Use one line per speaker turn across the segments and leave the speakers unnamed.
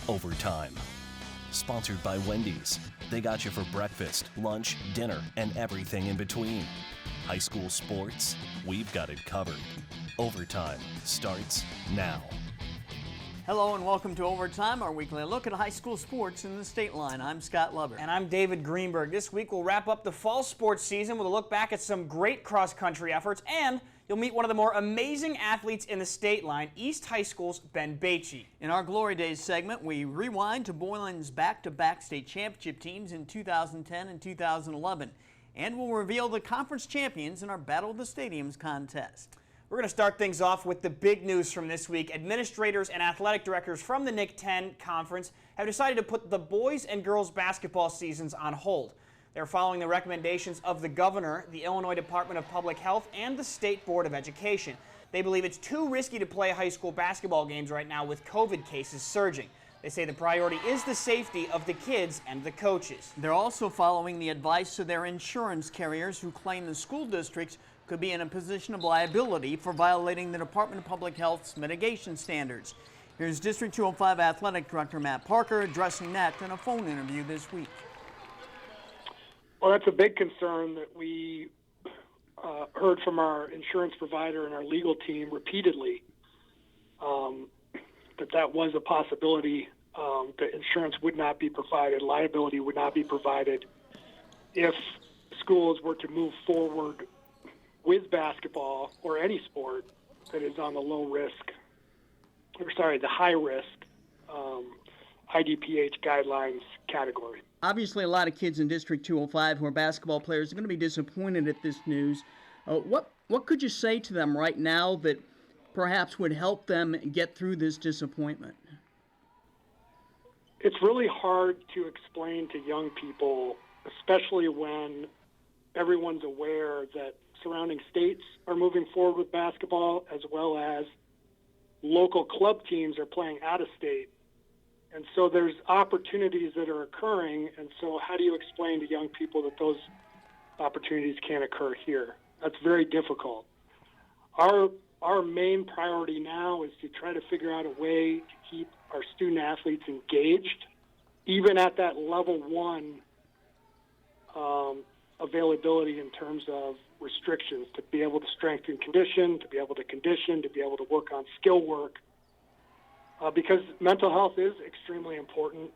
Overtime. Sponsored by Wendy's. They got you for breakfast, lunch, dinner, and everything in between. High school sports, we've got it covered. Overtime starts now.
Hello and welcome to Overtime, our weekly look at high school sports in the state line. I'm Scott Leber.
And I'm David Greenberg. This week we'll wrap up the fall sports season with a look back at some great cross-country efforts, and you'll meet one of the more amazing athletes in the state line, East High School's Ben Bathje.
In our Glory Days segment, we rewind to Boylan's back-to-back state championship teams in 2010 and 2011, and we'll reveal the conference champions in our Battle of the Stadiums contest.
We're going to start things off with the big news from this week. Administrators and athletic directors from the NIC 10 conference have decided to put the boys and girls basketball seasons on hold. They're following the recommendations of the governor, the Illinois Department of Public Health, and the State Board of Education. They believe it's too risky to play high school basketball games right now with COVID cases surging. They say the priority is the safety of the kids and the coaches.
They're also following the advice of their insurance carriers who claim the school districts could be in a position of liability for violating the Department of Public Health's mitigation standards. Here's District 205 Athletic Director Matt Parker addressing that in a phone interview this week.
Well, that's a big concern that we heard from our insurance provider and our legal team repeatedly, that was a possibility, that insurance would not be provided, liability would not be provided if schools were to move forward with basketball or any sport that is on the the high risk IDPH guidelines category.
Obviously, a lot of kids in District 205 who are basketball players are going to be disappointed at this news. What could you say to them right now that perhaps would help them get through this disappointment?
It's really hard to explain to young people, especially when everyone's aware that surrounding states are moving forward with basketball, as well as local club teams are playing out of state. And so there's opportunities that are occurring, and so how do you explain to young people that those opportunities can't occur here? That's very difficult. Our main priority now is to try to figure out a way to keep our student athletes engaged, even at that level one availability in terms of restrictions, to be able to strengthen condition, to be able to condition, to be able to work on skill work, because mental health is extremely important.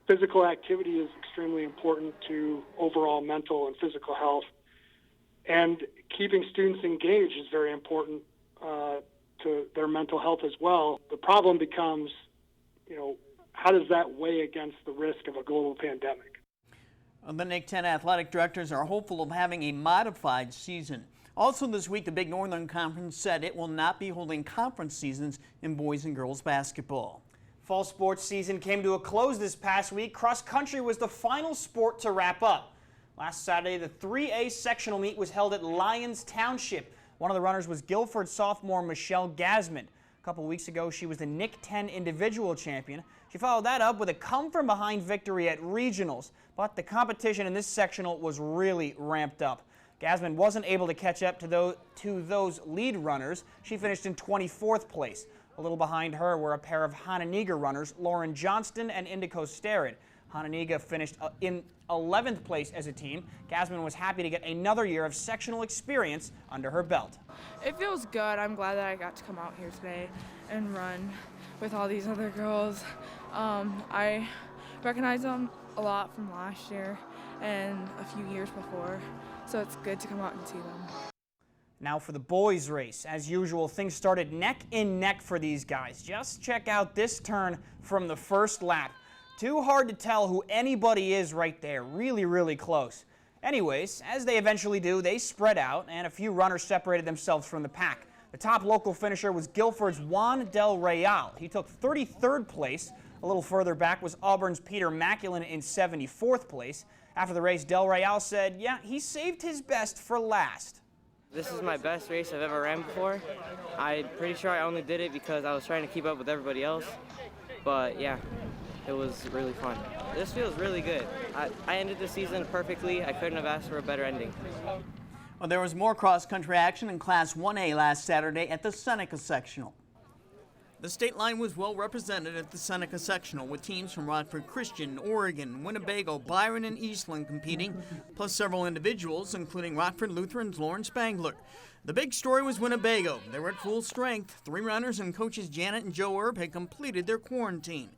Physical activity is extremely important to overall mental and physical health, and keeping students engaged is very important to their mental health as well. The problem becomes, how does that weigh against the risk of a global pandemic?
The NIC 10 athletic directors are hopeful of having a modified season. Also this week, the Big Northern Conference said it will not be holding conference seasons in boys and girls basketball.
Fall sports season came to a close this past week. Cross country was the final sport to wrap up. Last Saturday, the 3A sectional meet was held at Lyons Township. One of the runners was Guilford sophomore Michelle Gasman. A couple weeks ago, she was the NIC 10 individual champion. She followed that up with a come-from-behind victory at regionals, but the competition in this sectional was really ramped up. Gasman wasn't able to catch up to those lead runners. She finished in 24th place. A little behind her were a pair of Hononegah runners, Lauren Johnston and Indico Starrett. Hononegah finished in 11th place as a team. Gasman was happy to get another year of sectional experience under her belt.
It feels good. I'm glad that I got to come out here today and run with all these other girls. I recognize them a lot from last year and a few years before, so it's good to come out and see them.
Now for the boys' race. As usual, things started neck and neck for these guys. Just check out this turn from the first lap. Too hard to tell who anybody is right there. Really, really close. Anyways, as they eventually do, they spread out, and a few runners separated themselves from the pack. The top local finisher was Guilford's Juan Del Real. He took 33rd place. A little further back was Auburn's Peter Maculin in 74th place. After the race, Del Real said, yeah, he saved his best for last.
This is my best race I've ever ran before. I'm pretty sure I only did it because I was trying to keep up with everybody else. But yeah, it was really fun. This feels really good. I ended the season perfectly. I couldn't have asked for a better ending.
Well, there was more cross-country action in Class 1A last Saturday at the Seneca Sectional. The state line was well represented at the Seneca Sectional, with teams from Rockford Christian, Oregon, Winnebago, Byron, and Eastland competing, plus several individuals, including Rockford Lutheran's Lauren Spangler. The big story was Winnebago. They were at full strength. 3 runners and coaches Janet and Joe Erb had completed their quarantine.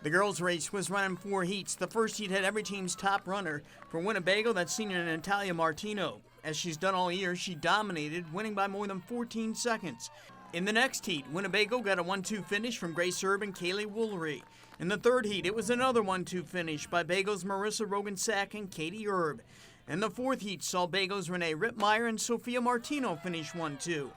The girls' race was run in 4 heats. The first heat had every team's top runner. For Winnebago, that's senior Natalia Martino. As she's done all year, she dominated, winning by more than 14 seconds. In the next heat, Winnebago got a 1-2 finish from Grace Erb and Kaylee Woolery. In the third heat, it was another 1-2 finish by Bago's Marissa Rogan-Sack and Katie Erb. And the fourth heat saw Bago's Renee Rittmeyer and Sophia Martino finish 1-2.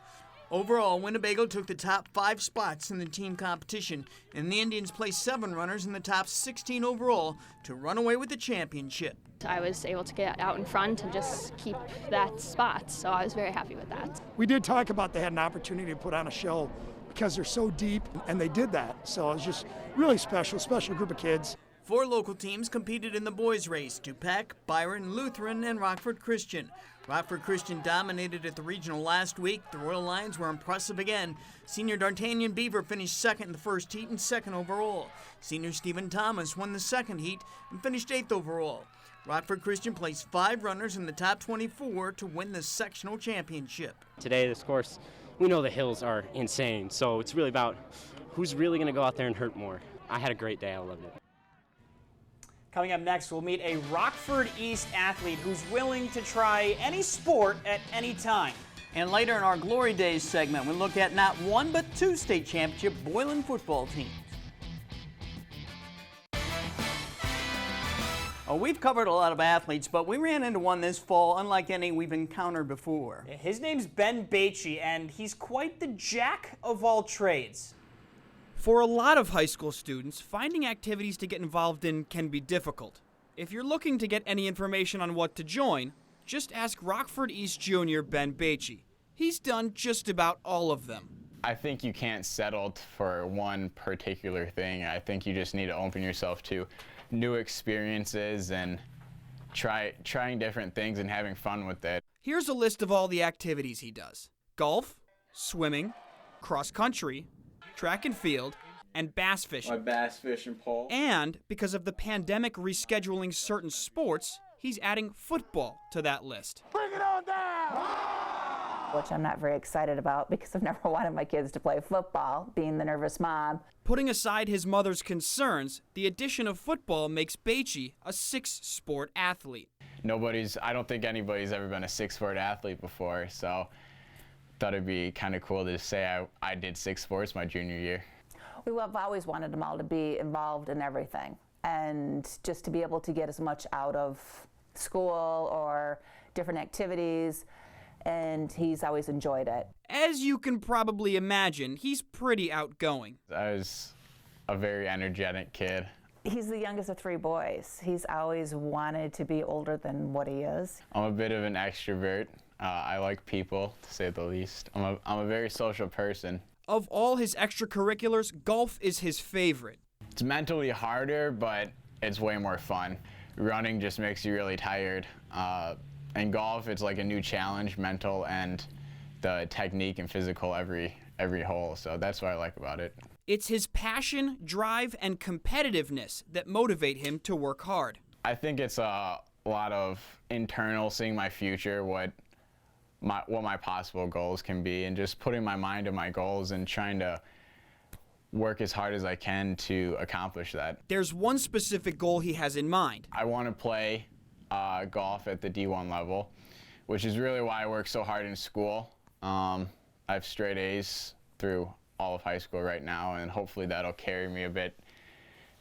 Overall, Winnebago took the top 5 spots in the team competition, and the Indians placed 7 runners in the top 16 overall to run away with the championship.
I was able to get out in front and just keep that spot, so I was very happy with that.
We did talk about they had an opportunity to put on a show because they're so deep, and they did that. So it was just really special group of kids.
4 local teams competed in the boys' race: Dupac, Byron, Lutheran, and Rockford Christian. Rockford Christian dominated at the regional last week. The Royal Lions were impressive again. Senior D'Artagnan Beaver finished second in the first heat and second overall. Senior Stephen Thomas won the second heat and finished 8th overall. Rockford Christian placed 5 runners in the top 24 to win the sectional championship.
Today, this course, we know the hills are insane, so it's really about who's really going to go out there and hurt more. I had a great day. I loved it.
Coming up next, we'll meet a Rockford East athlete who's willing to try any sport at any time.
And later in our Glory Days segment, we look at not 1 but 2 state championship Boylan football teams. Oh, we've covered a lot of athletes, but we ran into one this fall unlike any we've encountered before.
His name's Ben Bathje, and he's quite the jack of all trades. For a lot of high school students, finding activities to get involved in can be difficult. If you're looking to get any information on what to join, just ask Rockford East Junior Ben Bathje. He's done just about all of them.
I think you can't settle for one particular thing. I think you just need to open yourself to new experiences and trying different things and having fun with it.
Here's a list of all the activities he does: golf, swimming, cross country, track and field, and bass fishing.
My bass fishing pole.
And because of the pandemic rescheduling certain sports, he's adding football to that list.
Bring it on down!
Which I'm not very excited about because I've never wanted my kids to play football, being the nervous mom.
Putting aside his mother's concerns, the addition of football makes Bathje a 6-sport athlete.
I don't think anybody's ever been a 6-sport athlete before, so thought it'd be kind of cool to say I did 6 sports my junior year.
We've always wanted them all to be involved in everything, and just to be able to get as much out of school or different activities, and he's always enjoyed it.
As you can probably imagine, he's pretty outgoing.
I was a very energetic kid.
He's the youngest of 3 boys. He's always wanted to be older than what he is.
I'm a bit of an extrovert. I like people, to say the least. I'm a very social person.
Of all his extracurriculars, golf is his favorite.
It's mentally harder, but it's way more fun. Running just makes you really tired. And golf, it's like a new challenge, mental and the technique and physical every hole. So that's what I like about it.
It's his passion, drive, and competitiveness that motivate him to work hard.
I think it's a lot of internal, seeing my future, what my possible goals can be, and just putting my mind to my goals and trying to work as hard as I can to accomplish that.
There's one specific goal he has in mind.
I want to play golf at the D1 level, which is really why I work so hard in school. I have straight A's through all of high school right now, and hopefully that'll carry me a bit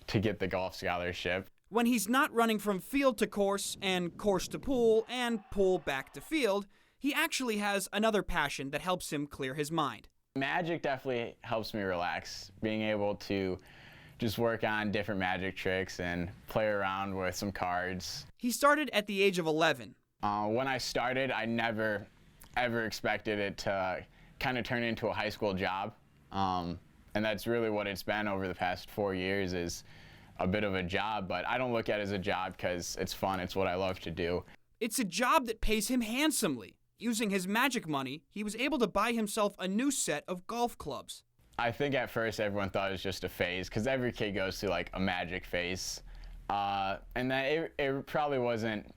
to get the golf scholarship.
When he's not running from field to course and course to pool and pool back to field, he actually has another passion that helps him clear his mind.
Magic definitely helps me relax, being able to just work on different magic tricks and play around with some cards.
He started at the age of 11.
When I started, I never ever expected it to kind of turn into a high school job. And that's really what it's been over the past 4 years, is a bit of a job, but I don't look at it as a job because it's fun. It's what I love to do.
It's a job that pays him handsomely. Using his magic money, he was able to buy himself a new set of golf clubs.
I think at first everyone thought it was just a phase, because every kid goes through like a magic phase. And then it probably wasn't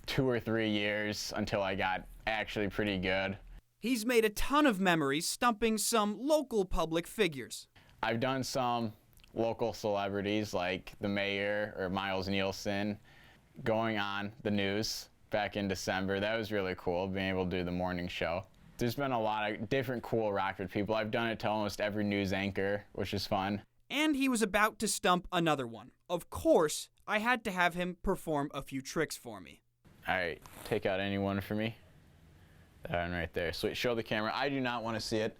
2 or 3 years until I got actually pretty good.
He's made a ton of memories stumping some local public figures.
I've done some local celebrities like the mayor or Miles Nielsen going on the news back in December. That was really cool, being able to do the morning show. There's been a lot of different cool Rockford people. I've done it to almost every news anchor, which is fun.
And he was about to stump another one. Of course, I had to have him perform a few tricks for me.
All right, take out any one for me. That one right there. Sweet, show the camera. I do not want to see it.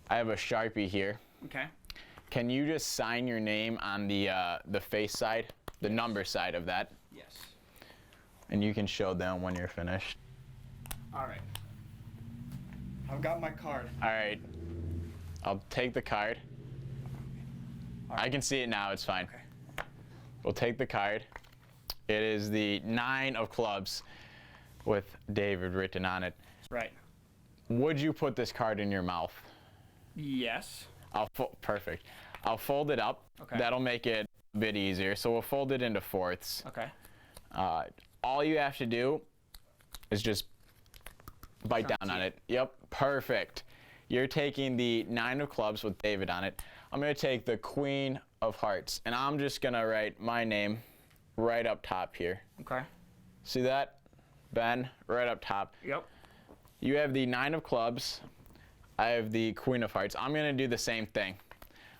I have a Sharpie here.
Okay.
Can you just sign your name on the face side, the number side of that?
Yes.
And you can show them when you're finished.
All right. I've got my card.
All right. I'll take the card.
All right.
I can see it now. It's fine.
Okay.
We'll take the card. It is the 9 of clubs with David written on it.
Right.
Would you put this card in your mouth?
Yes.
Perfect. I'll fold it up.
Okay.
That'll make it a bit easier. So we'll fold it into fourths.
Okay.
All you have to do is just bite down on it. Yep, perfect. You're taking the 9 of clubs with David on it. I'm going to take the Queen of Hearts, and I'm just going to write my name right up top here.
Okay.
See that? Ben, right up top.
Yep.
You have the 9 of clubs. I have the Queen of Hearts. I'm going to do the same thing.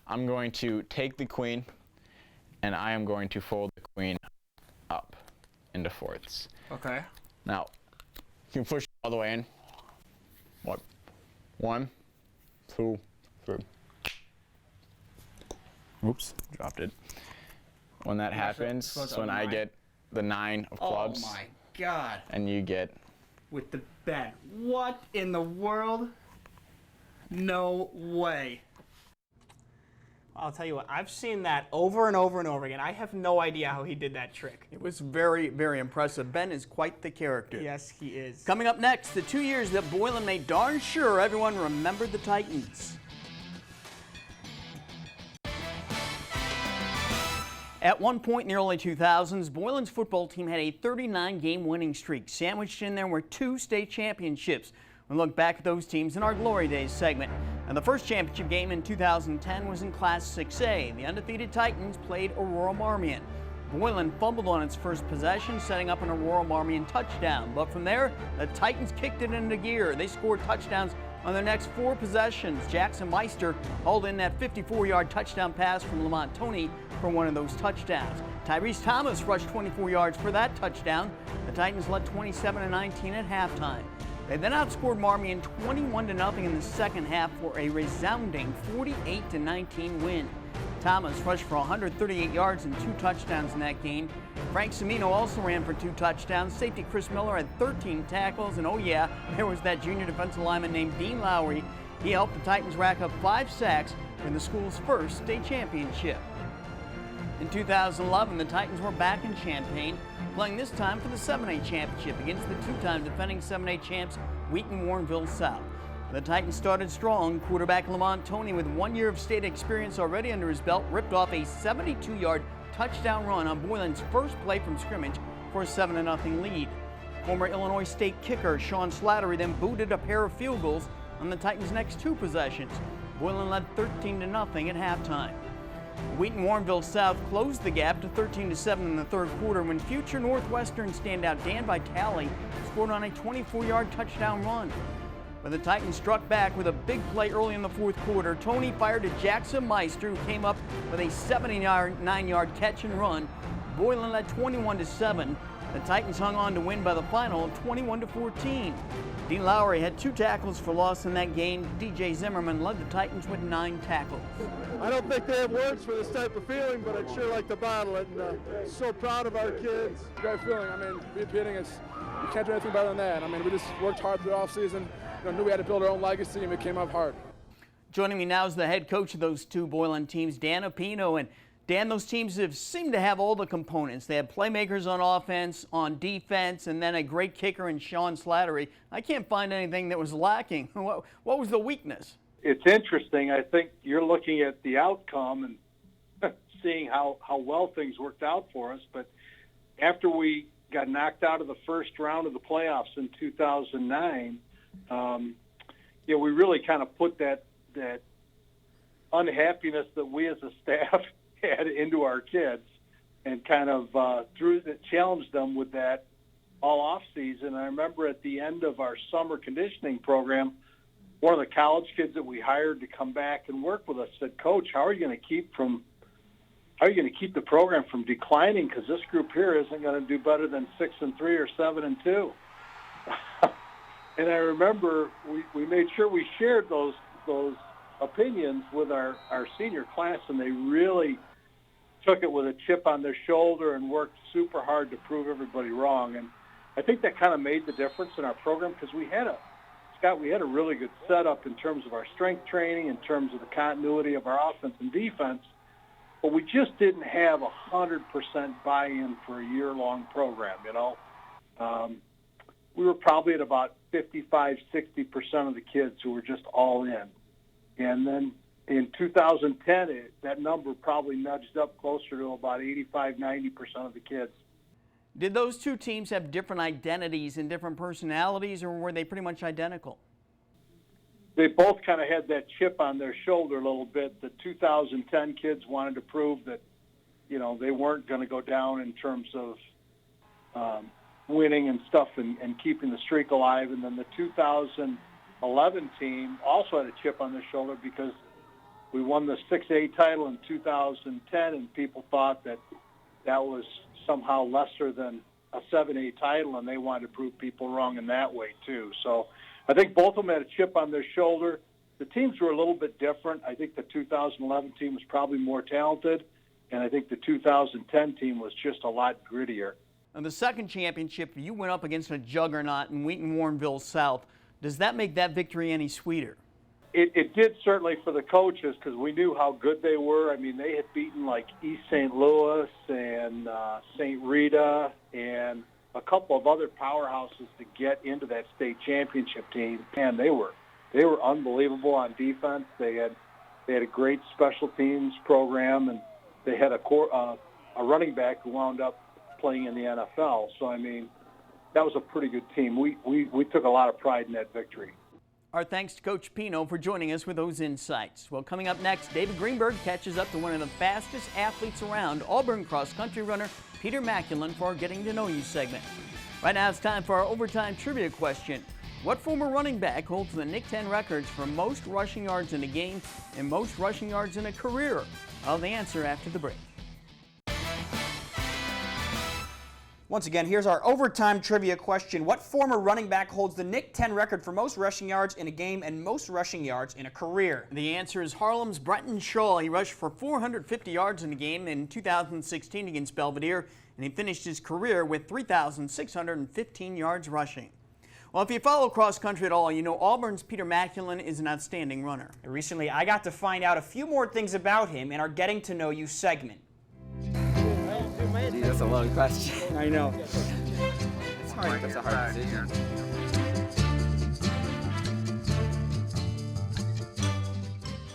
I'm going to take the Queen, and I am going to fold the Queen up into fourths.
Okay.
Now, you can push it all the way in. What? 1, 2, 3. Oops, dropped it. When that happens, so when I get the 9 of clubs.
Oh my God.
And you get.
With the Ben. What in the world? No way. I'll tell you what, I've seen that over and over and over again. I have no idea how he did that trick.
It was very, very impressive. Ben is quite the character.
Yes, he is.
Coming up next, the 2 years that Boylan made darn sure everyone remembered the Titans. At one point in the early 2000s, Boylan's football team had a 39-game winning streak. Sandwiched in there were 2 state championships. We'll look back at those teams in our Glory Days segment. And the first championship game in 2010 was in Class 6A. The undefeated Titans played Aurora Marmion. Boylan fumbled on its first possession, setting up an Aurora Marmion touchdown. But from there, the Titans kicked it into gear. They scored touchdowns on their next 4 possessions. Jackson Meister hauled in that 54-yard touchdown pass from Lamont Toney for one of those touchdowns. Tyrese Thomas rushed 24 yards for that touchdown. The Titans led 27-19 at halftime. They then outscored Marmion 21-0 in the second half for a resounding 48-19 win. Thomas rushed for 138 yards and 2 touchdowns in that game. Frank Semino also ran for 2 touchdowns. Safety Chris Miller had 13 tackles. And oh yeah, there was that junior defensive lineman named Dean Lowry. He helped the Titans rack up 5 sacks in the school's first state championship. In 2011, the Titans were back in Champaign, playing this time for the 7A championship against the 2-time defending 7A champs, Wheaton-Warrenville South. The Titans started strong. Quarterback Lamont Toney, with 1 year of state experience already under his belt, ripped off a 72-yard touchdown run on Boylan's first play from scrimmage for a 7-0 lead. Former Illinois State kicker Sean Slattery then booted a pair of field goals on the Titans' next 2 possessions. Boylan led 13-0 at halftime. Wheaton-Warrenville South closed the gap to 13-7 in the third quarter when future Northwestern standout Dan Vitale scored on a 24-yard touchdown run. But the Titans struck back with a big play early in the fourth quarter. Toney fired to Jackson Meister, who came up with a 79-yard catch and run. Boylan led 21-7. The Titans hung on to win by the final 21-14. Dean Lowry had 2 tackles for loss in that game. DJ Zimmerman led the Titans with 9 tackles.
I don't think they have words for this type of feeling, but I'd sure like to bottle it. And so proud of our kids.
Great feeling. I mean, repeating is, you can't do anything better than that. I mean, we just worked hard through the offseason. Knew we had to build our own legacy, and we came up hard.
Joining me now is the head coach of those 2 Boylan teams, Dan Opino. And Dan, those teams have seemed to have all the components. They have playmakers on offense, on defense, and then a great kicker in Sean Slattery. I can't find anything that was lacking. What was the weakness?
it's interesting. I think you're looking at the outcome and seeing how well things worked out for us. But after we got knocked out of the first round of the playoffs in 2009, we really kind of put that unhappiness that we as a staff had into our kids, and kind of challenged them with that all off season. I remember at the end of our summer conditioning program, one of the college kids that we hired to come back and work with us said, "Coach, how are you going to keep the program from declining? Because this group here isn't going to do better than 6-3 or 7-2." And I remember we made sure we shared those opinions with our senior class, and they really took it with a chip on their shoulder and worked super hard to prove everybody wrong. And I think that kind of made the difference in our program, because we had a really good setup in terms of our strength training, in terms of the continuity of our offense and defense, but we just didn't have 100% buy-in for a year-long program, We were probably at about 55-60% of the kids who were just all in. And then in 2010, that number probably nudged up closer to about 85-90% of the kids.
Did those two teams have different identities and different personalities, or were they pretty much identical?
They both kind of had that chip on their shoulder a little bit. The 2010 kids wanted to prove that, they weren't going to go down in terms of winning and stuff and keeping the streak alive. And then the 2011 team also had a chip on their shoulder, because we won the 6A title in 2010, and people thought that was somehow lesser than a 7A title, and they wanted to prove people wrong in that way too. So I think both of them had a chip on their shoulder. The teams were a little bit different. I think the 2011 team was probably more talented, and I think the 2010 team was just a lot grittier.
In the second championship, you went up against a juggernaut in Wheaton-Warrenville South. Does that make that victory any sweeter?
It did, certainly, for the coaches, because we knew how good they were. I mean, they had beaten like East St. Louis and St. Rita and a couple of other powerhouses to get into that state championship team. And they were unbelievable on defense. They had a great special teams program, and they had a running back who wound up playing in the NFL. So, I mean, that was a pretty good team. We took a lot of pride in that victory.
Our thanks to Coach Pino for joining us with those insights. Well, coming up next, David Greenberg catches up to one of the fastest athletes around, Auburn cross-country runner Peter Maculin, for our Getting to Know You segment. Right now it's time for our overtime trivia question. What former running back holds the Nick 10 records for most rushing yards in a game and most rushing yards in a career? I'll have the answer after the break.
Once again, here's our overtime trivia question. What former running back holds the Nick 10 record for most rushing yards in a game and most rushing yards in a career?
The answer is Harlem's Brenton Shaw. He rushed for 450 yards in a game in 2016 against Belvedere, and he finished his career with 3,615 yards rushing. Well, if you follow cross country at all, you know Auburn's Peter Maculin is an outstanding runner.
Recently, I got to find out a few more things about him in our Getting to Know You segment.
Gee, that's a long question.
I know.
It's hard. That's a hard decision.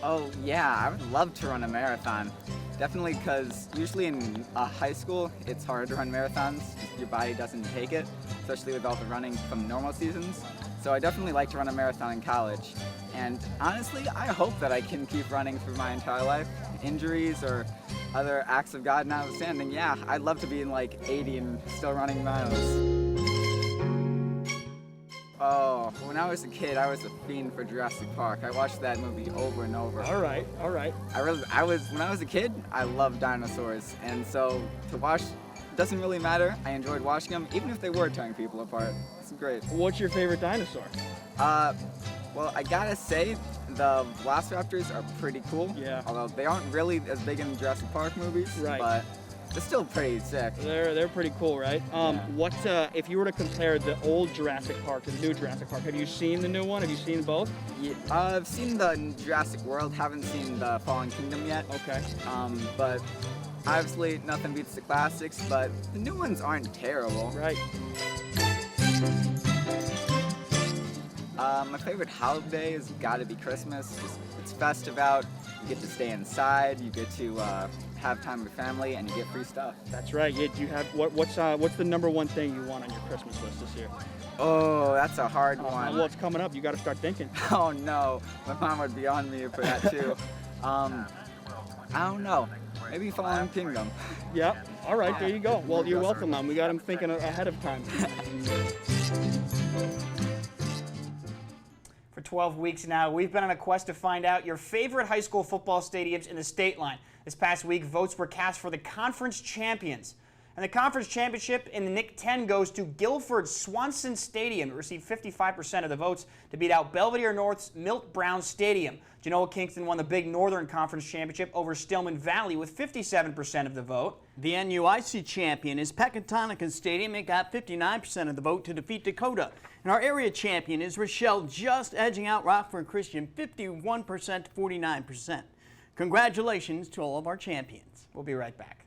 Oh, yeah, I would love to run a marathon. Definitely, because usually in high school, it's hard to run marathons. Your body doesn't take it, especially with all the running from normal seasons. So I definitely like to run a marathon in college. And honestly, I hope that I can keep running through my entire life. Injuries or other acts of God notwithstanding, yeah, I'd love to be in like 80 and still running miles. Oh, when I was a kid, I was a fiend for Jurassic Park. I watched that movie over and over.
All right.
When I was a kid, I loved dinosaurs, and so to watch doesn't really matter. I enjoyed watching them, even if they were tearing people apart. It's great.
What's your favorite dinosaur?
Well, I gotta say, the Velociraptors are pretty cool.
Yeah.
Although they aren't really as big in the Jurassic Park movies.
Right.
But they're still pretty sick.
They're pretty cool, right?
Yeah.
What if you were to compare the old Jurassic Park to the new Jurassic Park? Have you seen the new one? Have you seen both?
Yeah, I've seen the Jurassic World. Haven't seen the Fallen Kingdom yet.
Okay.
But obviously nothing beats the classics. But the new ones aren't terrible.
Right.
My favorite holiday has got to be Christmas. It's festive out. You get to stay inside. You get to have time with family, and you get free stuff.
That's right. Yeah, do you have what's the number one thing you want on your Christmas list this year?
Oh, that's a hard one.
Well, it's coming up. You got to start thinking.
Oh no, my mom would be on me for that too. I don't know. Maybe Fallen Kingdom.
Yeah. All right. There you go. Well, you're welcome, Mom. We got him thinking ahead of time. For 12 weeks now, we've been on a quest to find out your favorite high school football stadiums in the state line. This past week, votes were cast for the conference champions. And the conference championship in the Nick 10 goes to Guilford Swanson Stadium. It received 55% of the votes to beat out Belvedere North's Milt Brown Stadium. Genoa Kingston won the big Northern Conference Championship over Stillman Valley with 57% of the vote.
The NUIC champion is Pecatonica Stadium. It got 59% of the vote to defeat Dakota. And our area champion is Rochelle, just edging out Rockford Christian 51% to 49%. Congratulations to all of our champions.
We'll be right back.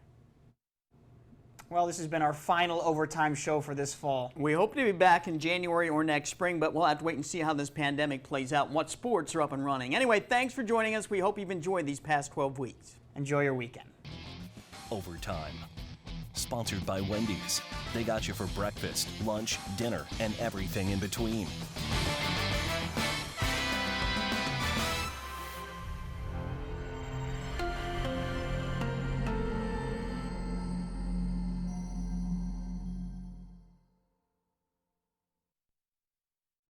Well, this has been our final overtime show for this fall.
We hope to be back in January or next spring, but we'll have to wait and see how this pandemic plays out and what sports are up and running. Anyway, thanks for joining us. We hope you've enjoyed these past 12 weeks.
Enjoy your weekend.
Overtime. Sponsored by Wendy's. They got you for breakfast, lunch, dinner, and everything in between.